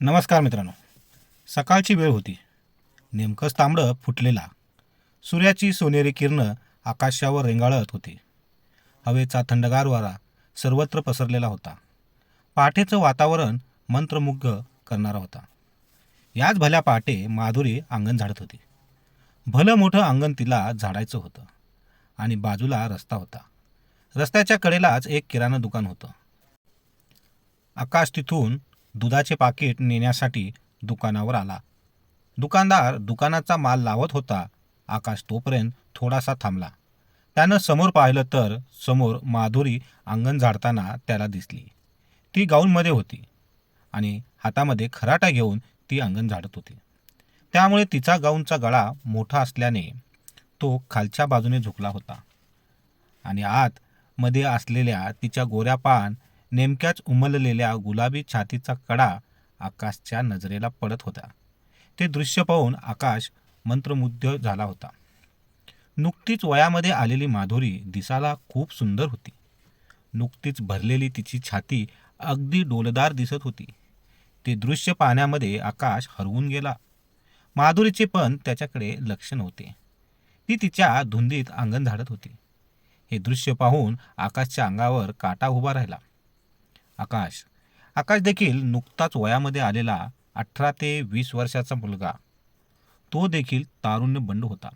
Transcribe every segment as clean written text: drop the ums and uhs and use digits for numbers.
नमस्कार मित्रांनो. सकाळची वेळ होती. नेमकंच तांबडं फुटलेला. सूर्याची सोनेरी किरणं आकाशावर रेंगाळत होती. हवेचा थंडगार वारा सर्वत्र पसरलेला होता. पहाटेचं वातावरण मंत्रमुग्ध करणारा होता. याच भल्या पहाटे माधुरी अंगण झाडत होती. भलं मोठं अंगण तिला झाडायचं होतं आणि बाजूला रस्ता होता. रस्त्याच्या कडेलाच एक किराणा दुकान होतं. आकाश तिथून दुधाचे पाकिट नेण्यासाठी दुकानावर आला. दुकानदार दुकानाचा माल लावत होता. आकाश तोपर्यंत थोडासा थांबला. त्यानं समोर पाहिलं तर समोर माधुरी अंगण झाडताना त्याला दिसली. ती गाऊनमध्ये होती आणि हातामध्ये खराटा घेऊन ती अंगण झाडत होती. त्यामुळे तिचा गाऊनचा गळा मोठा असल्याने तो खालच्या बाजूने झुकला होता आणि आत मध्ये असलेल्या तिच्या गोऱ्या पान नेमक्याच उमललेल्या गुलाबी छातीचा कडा आकाशच्या नजरेला पडत होता. ते दृश्य पाहून आकाश मंत्रमुग्ध झाला होता. नुकतीच वयामध्ये आलेली माधुरी दिसायला खूप सुंदर होती. नुकतीच भरलेली तिची छाती अगदी डौलदार दिसत होती. ते दृश्य पाहण्यामध्ये आकाश हरवून गेला. माधुरीचे पण त्याच्याकडे लक्ष नव्हते. ती तिच्या धुंदीत अंगण झाडत होती. हे दृश्य पाहून आकाशच्या अंगावर काटा उभा राहिला. आकाश देखील नुकताच वयामध्ये आलेला 18 ते 20 वर्षाचा मुलगा. तो देखील तारुण्य बंड होता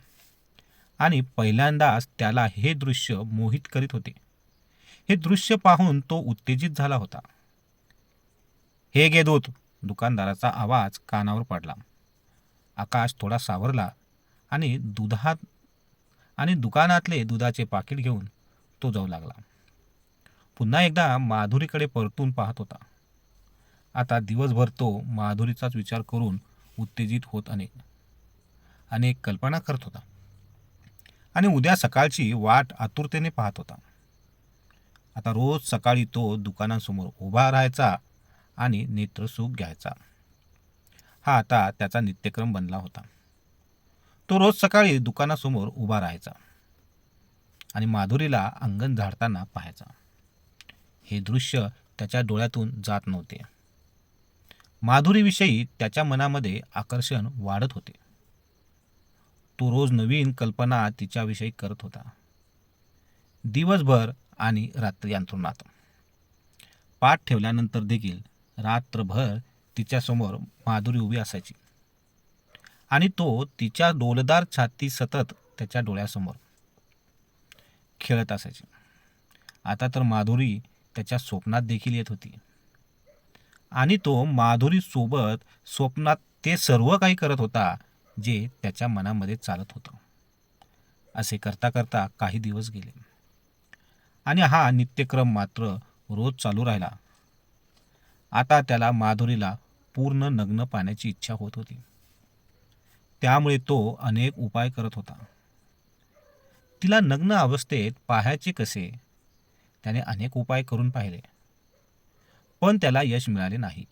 आणि पहिल्यांदाच त्याला हे दृश्य मोहित करीत होते. हे दृश्य पाहून तो उत्तेजित झाला होता. हे घे दूध, दुकानदाराचा आवाज कानावर पडला. आकाश थोडा सावरला आणि दुकानातले दुधाचे पाकिट घेऊन तो जाऊ लागला. पुन्हा एकदा माधुरीकडे परतून पाहत होता. आता दिवसभर तो माधुरीचाच विचार करून उत्तेजित होत अनेक कल्पना करत होता आणि उद्या सकाळची वाट आतुरतेने पाहत होता. आता रोज सकाळी तो दुकानासमोर उभा राहायचा आणि नेत्रसुख घ्यायचा. हा आता त्याचा नित्यक्रम बनला होता. तो रोज सकाळी दुकानासमोर उभा राहायचा आणि माधुरीला अंगण झाडताना पाहायचा. हे दृश्य त्याच्या डोळ्यातून जात नव्हते. माधुरीविषयी त्याच्या मनामध्ये आकर्षण वाढत होते. तो रोज नवीन कल्पना तिच्याविषयी करत होता. दिवसभर आणि रात्री अंथरुणात पाठ ठेवल्यानंतर देखील रात्रभर तिच्यासमोर माधुरी उभी असायची आणि तो तिच्या डौलदार छाती सतत त्याच्या डोळ्यासमोर खेळत असायची. आता तर माधुरी त्याच्या स्वप्नात देखील येत होती आणि तो माधुरी सोबत स्वप्नात ते सर्व काही करत होता जे त्याच्या मनामध्ये चालत होतं. असे करता करता काही दिवस गेले आणि हा नित्यक्रम मात्र रोज चालू राहिला. आता त्याला माधुरीला पूर्ण नग्न पाहण्याची इच्छा होत होती. त्यामुळे तो अनेक उपाय करत होता. तिला नग्न अवस्थेत पाहायचे कसे त्याने अनेक उपाय करून पाहिले, पण त्याला यश मिळाले नाही.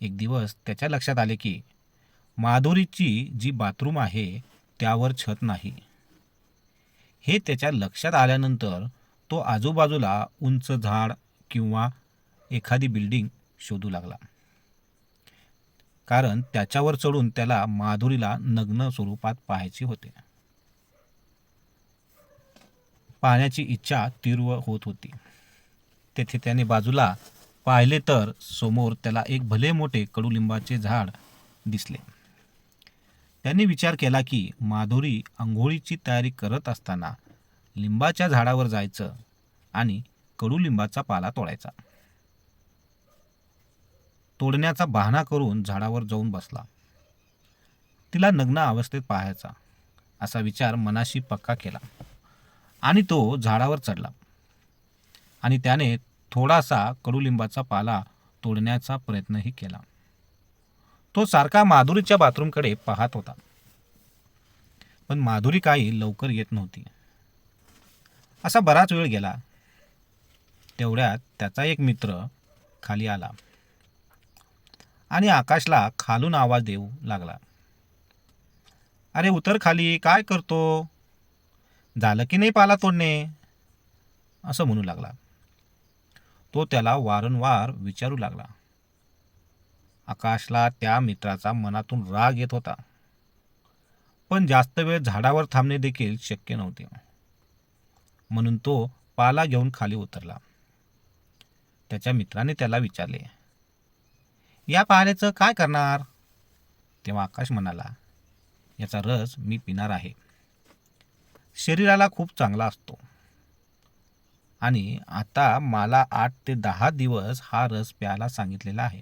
एक दिवस त्याच्या लक्षात आले की माधुरीची जी बाथरूम आहे त्यावर छत नाही. हे त्याच्या लक्षात आल्यानंतर तो आजूबाजूला उंच झाड किंवा एखादी बिल्डिंग शोधू लागला, कारण त्याच्यावर चढून त्याला माधुरीला नग्न स्वरूपात पाहायचे होते. पाहण्याची इच्छा तीव्र होत होती. तेथे त्याने बाजूला पाहिले तर समोर त्याला एक भले मोठे कडुलिंबाचे झाड दिसले. त्यांनी विचार केला की माधुरी अंघोळीची तयारी करत असताना लिंबाच्या झाडावर जायचं आणि कडुलिंबाचा पाला तोडायचा. तोडण्याचा बहाणा करून झाडावर जाऊन बसला. तिला नग्न अवस्थेत पाहायचा असा विचार मनाशी पक्का केला आणि तो झाडावर चढला आणि त्याने थोडासा कडुलिंबाचा पाला तोडण्याचा प्रयत्नही केला. तो सारखा माधुरीच्या बाथरूमकडे पाहत होता, पण माधुरी काही लवकर येत नव्हती. असा बराच वेळ गेला. तेवढ्यात त्याचा एक मित्र खाली आला आणि आकाशला खालून आवाज देऊ लागला. अरे उतर खाली, काय करतो? झालं की नाही पाला तोडणे? असं म्हणू लागला. तो त्याला वारंवार विचारू लागला. आकाशला त्या मित्राचा मनातून राग येत होता, पण जास्त वेळ झाडावर थांबणे देखील शक्य नव्हते. म्हणून तो पाला घेऊन खाली उतरला. त्याच्या मित्राने त्याला विचारले, या पाल्याचं काय करणार? तेव्हा आकाश म्हणाला, याचा रस मी पिणार आहे. शरीराला खूप चांगला असतो आणि आता मला 8 ते 10 दिवस हा रस प्यायला सांगितलेला आहे.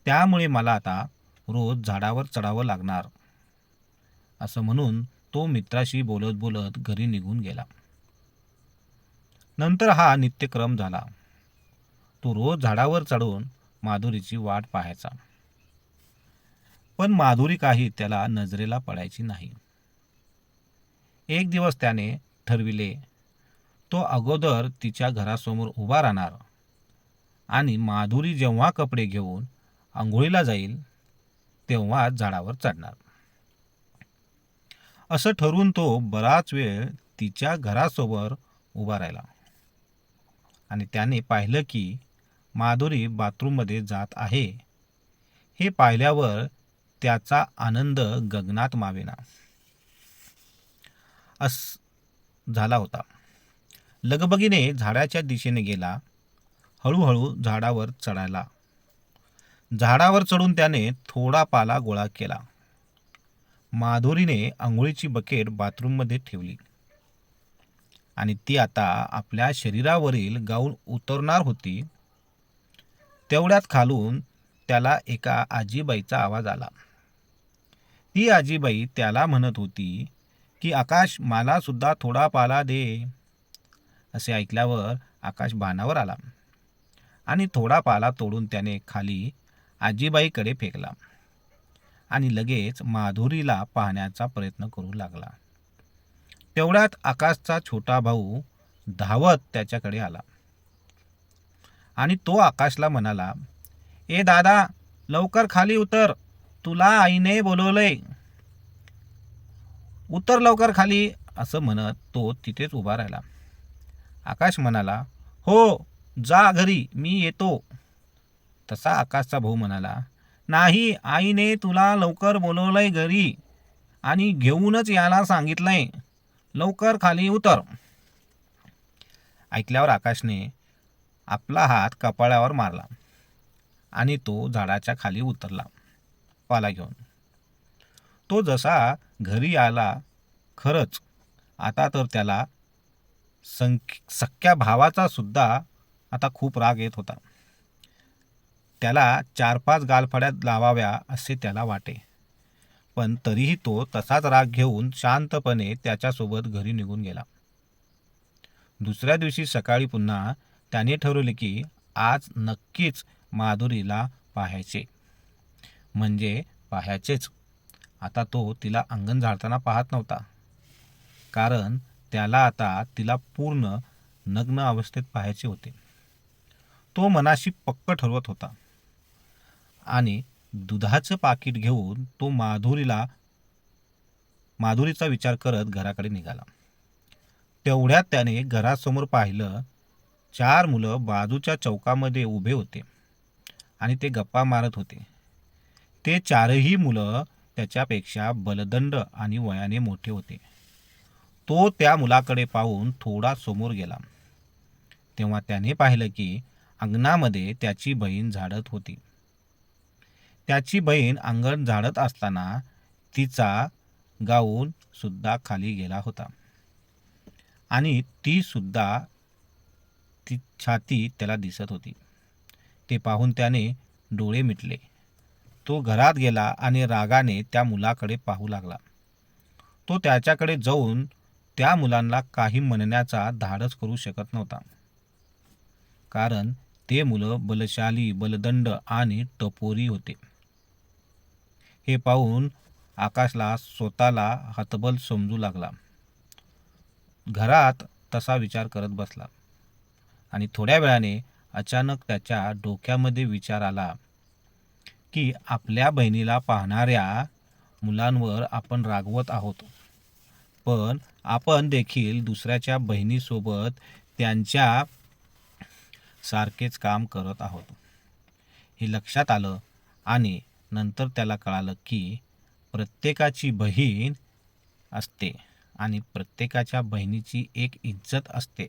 त्यामुळे मला आता रोज झाडावर चढावं लागणार. असं म्हणून तो मित्राशी बोलत बोलत घरी निघून गेला. नंतर हा नित्यक्रम झाला. तो रोज झाडावर चढून माधुरीची वाट पाहायचा. पण माधुरी काही त्याला नजरेला पडायची नाही. एक दिवस त्याने ठरविले, तो अगोदर तिच्या घरासमोर उभा राहणार आणि माधुरी जेव्हा कपडे घेऊन आंघोळीला जाईल तेव्हा झाडावर चढणार. असं ठरवून तो बराच वेळ तिच्या घरासमोर उभा राहिला आणि त्याने पाहिलं की माधुरी बाथरूममध्ये जात आहे. हे पाहिल्यावर त्याचा आनंद गगनात मावेना अस झाला होता. लगबगीने झाडाच्या दिशेने गेला. हळूहळू झाडावर चढायला. झाडावर चढून त्याने थोडा पाला गोळा केला. माधुरीने आंघोळीची बकेट बाथरूममध्ये ठेवली आणि ती आता आपल्या शरीरावरील गाऊन उतरणार होती. तेवढ्यात खालून त्याला एका आजीबाईचा आवाज आला. ती आजीबाई त्याला म्हणत होती की आकाश, मला सुद्धा थोडा पाला दे. असे ऐकल्यावर आकाश भानावर आला आणि थोडा पाला तोडून त्याने खाली आजीबाईकडे फेकला आणि लगेच माधुरीला पाहण्याचा प्रयत्न करू लागला. तेवढ्यात आकाशचा छोटा भाऊ धावत त्याच्याकडे आला आणि तो आकाशला म्हणाला, ए दादा, लवकर खाली उतर, तुला आईने बोलवलंय. उतर लवकर खाली, असं म्हणत तो तिथेच उभा राहिला. आकाश म्हणाला, हो, जा घरी, मी येतो. तसा आकाशचा भाऊ म्हणाला, नाही, आईने तुला लवकर बोलवलंय घरी आणि घेऊनच यायला सांगितलंय. लवकर खाली उतर. ऐकल्यावर आकाशने आपला हात कपाळावर मारला आणि तो झाडाच्या खाली उतरला पाला घेऊन. तो जसा घरी आला, खरंच आता तर त्याला सख्या भावाचा सुद्धा आता खूप राग येत होता. त्याला 4-5 गालफड्यात लावाव्या असे त्याला वाटे, पण तरीही तो तसाच राग घेऊन शांतपणे त्याच्यासोबत घरी निघून गेला. दुसऱ्या दिवशी सकाळी पुन्हा त्याने ठरवले की आज नक्कीच माधुरीला पाहायचे, म्हणजे पाहायचेच. आता तो तिला अंगण झाडताना पाहत नव्हता, कारण त्याला आता तिला पूर्ण नग्न अवस्थेत पाहायचे होते. तो मनाशी पक्क ठरवत होता आणि दुधाचं पाकिट घेऊन तो माधुरीचा विचार करत घराकडे निघाला. तेवढ्यात त्याने घरासमोर पाहिलं, 4 मुलं बाजूच्या चौकामध्ये उभे होते आणि ते गप्पा मारत होते. ते 4ही मुलं त्याच्यापेक्षा बलदंड आणि वयाने मोठे होते. तो त्या मुलाकडे पाहून थोडा समोर गेला. तेव्हा त्याने पाहिलं की अंगणामध्ये त्याची बहीण झाडत होती. त्याची बहीण अंगण झाडत असताना तिचा गाऊन सुद्धा खाली गेला होता आणि ती सुद्धा ती छाती त्याला दिसत होती. ते पाहून त्याने डोळे मिटले. तो घरात गेला आणि रागाने त्या मुलाकडे पाहू लागला. तो त्याच्याकडे जाऊन त्या मुलांना काही म्हणण्याचा धाडस करू शकत नव्हता, कारण ते मुलं बलशाली, बलदंड आणि टपोरी होते. हे पाहून आकाशला स्वतःला हतबल समजू लागला. घरात तसा विचार करत बसला आणि थोड्या वेळाने अचानक त्याच्या डोक्यामध्ये विचार आला की आपल्या बहिणीला पाहणाऱ्या मुलांवर आपण रागवत आहोत, पण आपण देखील दुसऱ्याच्या बहिणीसोबत त्यांच्या सारखेच काम करत आहोत. हे लक्षात आलं आणि नंतर त्याला कळालं की प्रत्येकाची बहीण असते आणि प्रत्येकाच्या बहिणीची एक इज्जत असते.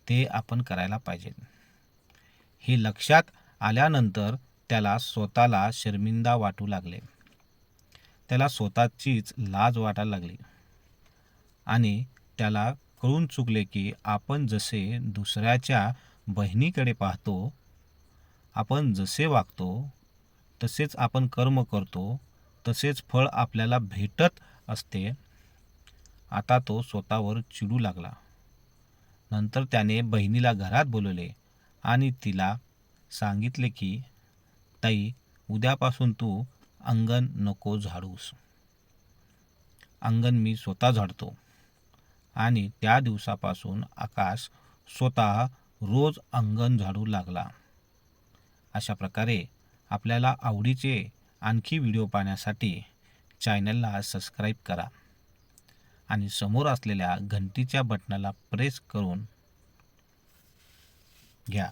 ते आपण करायला पाहिजे. हे लक्षात आल्यानंतर त्याला स्वतःला शर्मिंदा वाटू लागले. त्याला स्वतःचीच लाज वाटायला लागली आणि त्याला कळून चुकले की आपण जसे दुसऱ्याच्या बहिणीकडे पाहतो, आपण जसे वागतो, तसेच आपण कर्म करतो, तसेच फळ आपल्याला भेटत असते. आता तो स्वतःवर चिडू लागला. नंतर त्याने बहिणीला घरात बोलवले आणि तिला सांगितले की ताई, उद्यापासून तू अंगण नको झाडूस. अंगण मी स्वतः झाडतो. आणि त्या दिवसापासून आकाश स्वतः रोज अंगण झाडू लागला. अशा प्रकारे आपल्याला आवडीचे आणखी व्हिडिओ पाहण्यासाठी चॅनलला सबस्क्राईब करा आणि समोर असलेल्या घंटीच्या बटनाला प्रेस करून घ्या.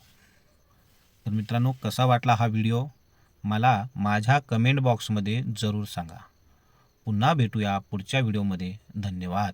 तर मित्रांनो, कसा वाटला हा व्हिडिओ मला माझ्या कमेंट बॉक्समध्ये जरूर सांगा. पुन्हा भेटूया पुढच्या व्हिडिओमध्ये. धन्यवाद.